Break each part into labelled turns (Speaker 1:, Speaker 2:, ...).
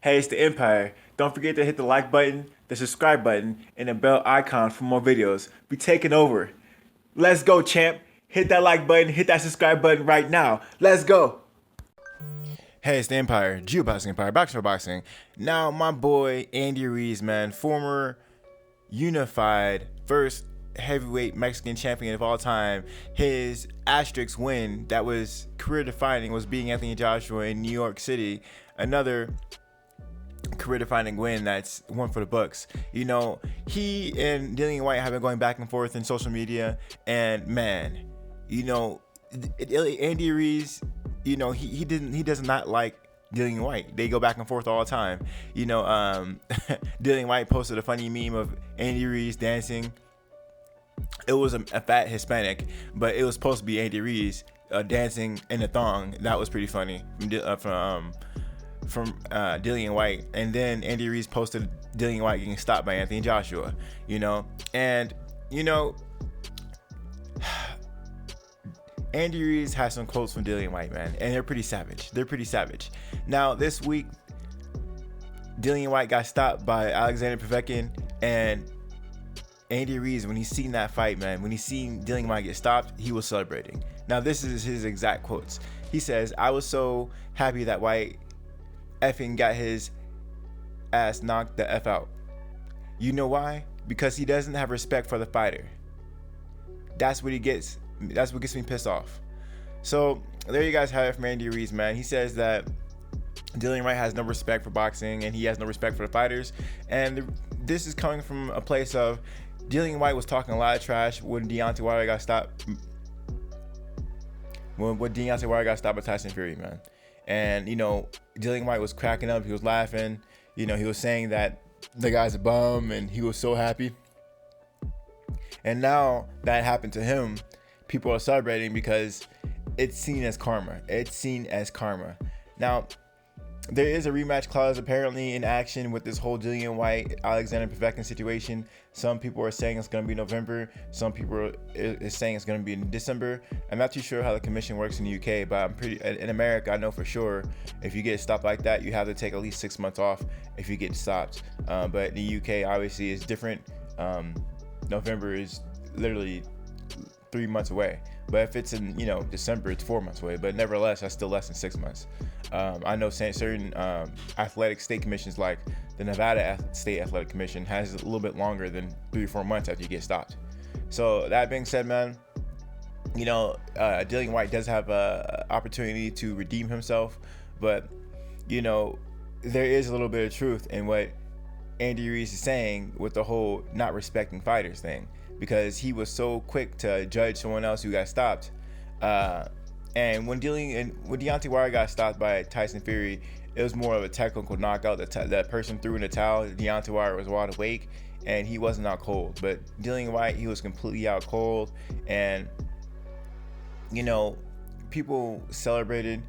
Speaker 1: Hey, it's the Empire. Don't forget to hit the like button, the subscribe button, and the bell icon for more videos. We taking over. Let's go, champ. Hit that like button, hit that subscribe button right now. Let's go. Hey, it's the Empire, Geoboxing Empire, Boxing for Boxing. Now, my boy Andy Ruiz, man, former unified first heavyweight Mexican champion of all time. His asterisk win that was career defining was beating Anthony Joshua in New York City. Another career-defining win that's one for the books. You know, he and Dillian White have been going back and forth in social media, and man, you know, Andy Ruiz, you know, he does not like Dillian White. They go back and forth all the time. You know, Dillian White posted a funny meme of Andy Ruiz dancing. It was a fat Hispanic, but it was supposed to be Andy Ruiz dancing in a thong. That was pretty funny from Dillian White. And then Andy Ruiz posted Dillian White getting stopped by Anthony Joshua, you know. And you know, Andy Ruiz has some quotes from Dillian White, man, and they're pretty savage. Now this week, Dillian White got stopped by Alexander Povetkin, and Andy Ruiz, when he seen that fight, man, when he seen Dillian White get stopped, he was celebrating. Now this is his exact quotes. He says, "I was so happy that White effing got his ass knocked the F out. You know why? Because he doesn't have respect for the fighter. That's what he gets. That's what gets me pissed off." So there you guys have it from Andy Ruiz, man. He says that Dillian White has no respect for boxing and he has no respect for the fighters. And this is coming from a place of Dillian White was talking a lot of trash when Deontay Wilder got stopped. When Deontay Wilder got stopped by Tyson Fury, man. And, you know, Dillian White was cracking up. He was laughing. You know, he was saying that the guy's a bum and he was so happy. And now that happened to him, people are celebrating because it's seen as karma. Now, there is a rematch clause apparently in action with this whole Dillian White Alexander Povetkin situation. Some people are saying it's going to be November. Some people are saying it's going to be in December. I'm not too sure how the commission works in the UK, but in America, I know for sure if you get stopped like that, you have to take at least 6 months off if you get stopped. But the UK obviously is different. November is literally 3 months away. But if it's in, you know, December, it's 4 months away. But nevertheless, that's still less than 6 months. I know certain athletic state commissions, like the Nevada State Athletic Commission, has a little bit longer than 3 or 4 months after you get stopped. So that being said, man, you know, Dillian White does have an opportunity to redeem himself. But, you know, there is a little bit of truth in what Andy Ruiz is saying with the whole not respecting fighters thing, because he was so quick to judge someone else who got stopped. And when Deontay Wilder got stopped by Tyson Fury, it was more of a technical knockout. That person threw in the towel. Deontay Wilder was wide awake, and he wasn't out cold. But Dillian White, he was completely out cold. And, you know, people celebrated,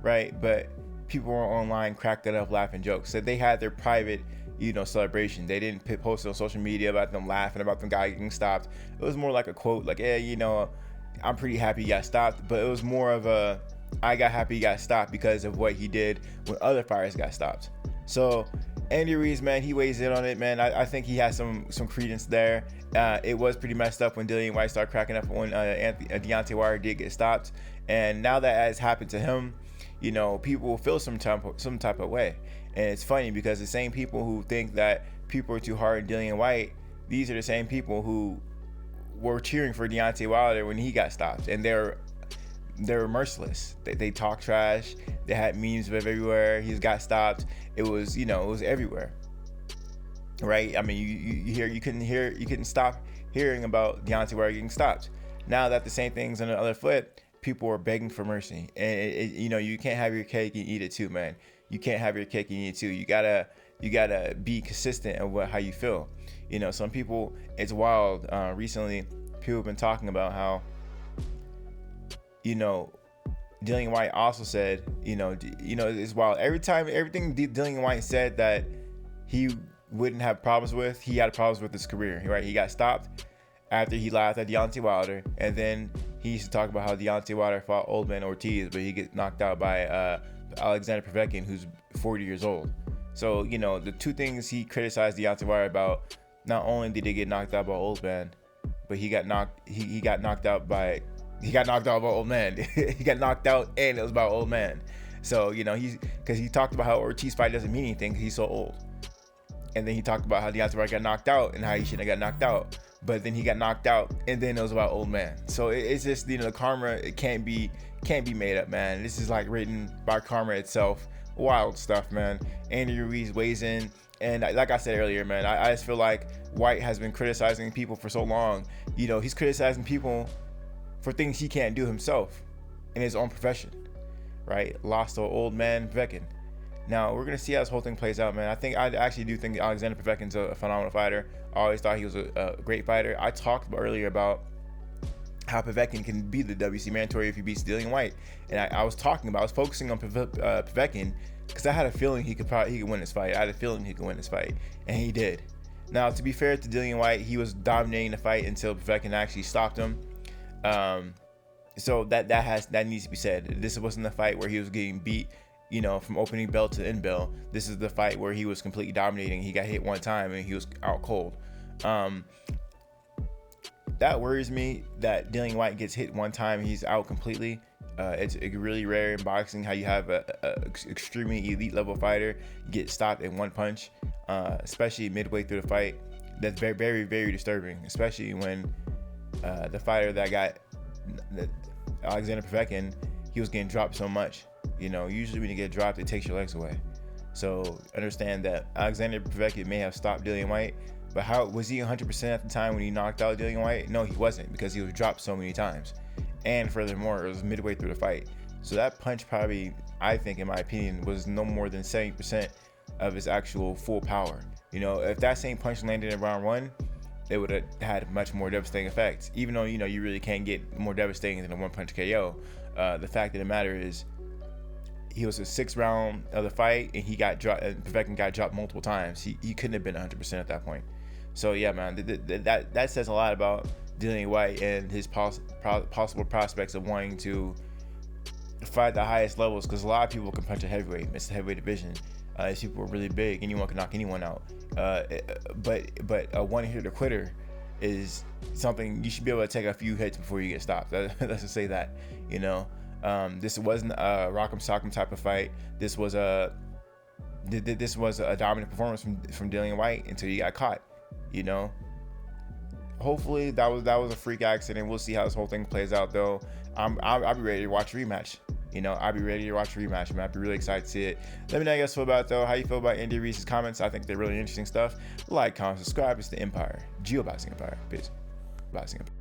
Speaker 1: right? But people were online cracking up, laughing jokes. So they had their private, you know, celebration. They didn't post it on social media about them laughing about the guy getting stopped. It was more like a quote, like, "Yeah, you know, I'm pretty happy he got stopped." But it was more of a, I got happy he got stopped because of what he did when other fighters got stopped. So Andy Ruiz, man, he weighs in on it, man. I think he has some credence there. It was pretty messed up when Dillian White started cracking up when Deontay Wilder did get stopped. And now that has happened to him, you know, people will feel some type of way. And it's funny because the same people who think that people are too hard on Dillian White, these are the same people who were cheering for Deontay Wilder when he got stopped. And they're merciless. They talk trash. They had memes of everywhere. He's got stopped. It was, you know, it was everywhere, right? I mean, you couldn't stop hearing about Deontay Wilder getting stopped. Now that the same thing's on the other foot, people are begging for mercy. And you know, you can't have your cake and eat it too, man. You can't have your cake and eat it too. You gotta be consistent of how you feel. You know, some people, it's wild. Recently, people have been talking about how, you know, Dillian White also said, you know, it's wild. Everything Dillian White said that he wouldn't have problems with, he had problems with his career, right? He got stopped after he laughed at Deontay Wilder, and then he used to talk about how Deontay Wilder fought Old Man Ortiz, but he gets knocked out by Alexander Povetkin, who's 40 years old. So, you know, the two things he criticized Deontay Wilder about, not only did he get knocked out by old man, but he got knocked out by old man. He got knocked out and it was about old man. So, you know, because he talked about how Ortiz fight doesn't mean anything because he's so old. And then he talked about how Deontay Wilder got knocked out and how he shouldn't have got knocked out. But then he got knocked out and then it was about old man. So it's just, you know, the karma, it can't be made up, man. This is like written by karma itself. Wild stuff, man. Andy Ruiz weighs in. And like I said earlier, man, I just feel like White has been criticizing people for so long. You know, he's criticizing people for things he can't do himself in his own profession, right? Lost to old man POVETKIN. Now, we're going to see how this whole thing plays out, man. I actually do think Alexander POVETKIN's a phenomenal fighter. I always thought he was a great fighter. I talked earlier about how POVETKIN can be the WC mandatory if he beats Dillian White. And I was focusing on POVETKIN because I had a feeling he could win this fight. I had a feeling he could win this fight, and he did. Now, to be fair to Dillian White, he was dominating the fight until POVETKIN actually stopped him. So that needs to be said. This wasn't the fight where he was getting beat, you know, from opening bell to end bell. This is the fight where he was completely dominating. He got hit one time and he was out cold. That worries me that Dillian White gets hit one time and he's out completely. It's really rare in boxing how you have a extremely elite level fighter get stopped in one punch, especially midway through the fight. That's very, very, very disturbing, especially when the fighter that got Alexander POVETKIN, he was getting dropped so much. You know, usually when you get dropped, it takes your legs away. So understand that Alexander POVETKIN may have stopped Dillian White, but how was he 100% at the time when he knocked out Dillian White? No, he wasn't, because he was dropped so many times. And furthermore, it was midway through the fight. So that punch probably, I think, in my opinion, was no more than 70% of his actual full power. You know, if that same punch landed in round one, it would have had much more devastating effects. Even though, you know, you really can't get more devastating than a one-punch KO. The fact of the matter is, he was the 6th round of the fight, and he got dropped. And POVETKIN got dropped multiple times. He couldn't have been 100% at that point. So yeah, man, that says a lot about Dillian White and his possible prospects of wanting to fight the highest levels. Because a lot of people can punch a heavyweight. It's the heavyweight division. These people are really big. Anyone can knock anyone out. But a one-hitter quitter is something you should be able to take a few hits before you get stopped. Let's just say that, you know. This wasn't a rock'em sock'em type of fight. This was a dominant performance from Dillian White until he got caught. You know, hopefully that was a freak accident. We'll see how this whole thing plays out, though. I'll be ready to watch a rematch. You know, I'll be ready to watch a rematch, man. I'll be really excited to see it. Let me know how you guys feel about it, though. How you feel about Andy Ruiz's comments? I think they're really interesting stuff. Like, comment, subscribe. It's the Empire, Geoboxing Empire. Peace. Boxing Empire.